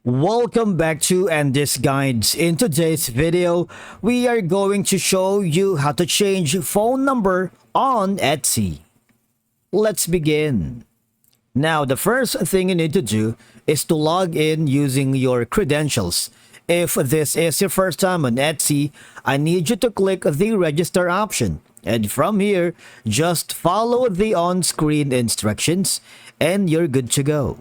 Welcome back to Andy's Guides. In today's video, we are going to show you how to change phone number on Etsy. Let's begin. Now, the first thing you need to do is to log in using your credentials. If this is your first time on Etsy, I need you to click the register option. And from here, just follow the on-screen instructions and you're good to go.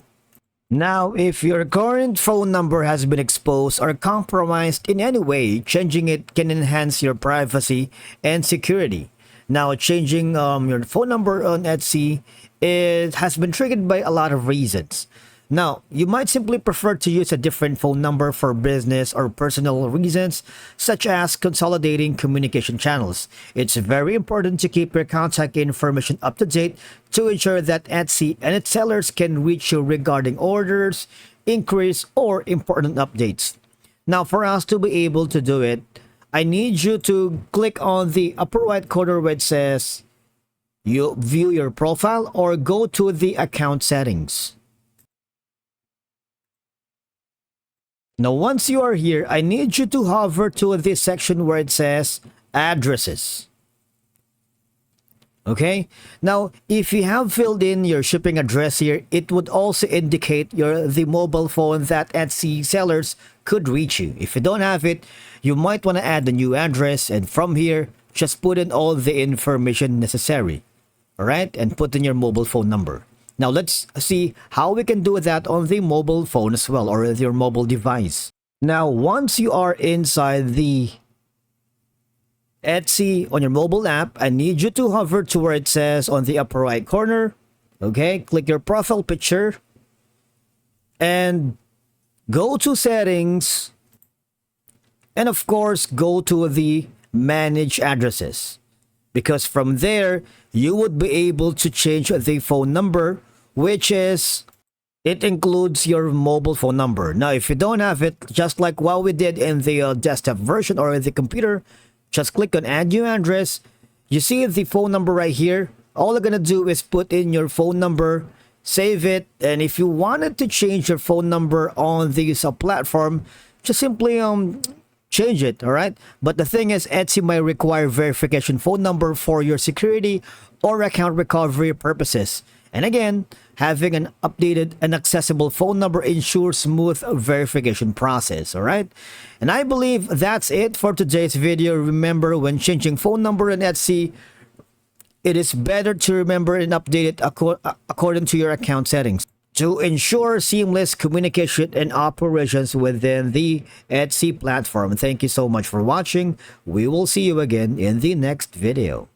Now, if your current phone number has been exposed or compromised in any way, changing it can enhance your privacy and security. Now, changing your phone number on Etsy, it has been triggered by a lot of reasons. Now, you might simply prefer to use a different phone number for business or personal reasons, such as consolidating communication channels. It's very important to keep your contact information up to date to ensure that Etsy and its sellers can reach you regarding orders, inquiries, or important updates. Now, for us to be able to do it, I need you to click on the upper right corner where it says you view your profile or go to the account settings. Now, once you are here, I need you to hover to this section where it says addresses. Okay, now if you have filled in your shipping address here, it would also indicate the mobile phone that Etsy sellers could reach you. If you don't have it, you might want to add a new address, and from here, just put in all the information necessary. All right, and put in your mobile phone number. Now let's see how we can do that on the mobile phone as well, or your mobile device. Now, once you are inside the Etsy on your mobile app, I need you to hover to where it says on the upper right corner. Okay, click your profile picture and go to settings, and of course go to the manage addresses, because from there you would be able to change the phone number, which is, it includes your mobile phone number. Now, if you don't have it, just like what we did in the desktop version or the computer, just click on add new address. You see the phone number right here. All you're gonna do is put in your phone number, save it, and if you wanted to change your phone number on this platform, just simply change it. All right, but the thing is, Etsy might require verification phone number for your security or account recovery purposes. And again, having an updated and accessible phone number ensures smooth verification process. All right, and I believe that's it for today's video. Remember, when changing phone number in Etsy, it is better to remember and update it according to your account settings to ensure seamless communication and operations within the Etsy platform. Thank you so much for watching. We will see you again in the next video.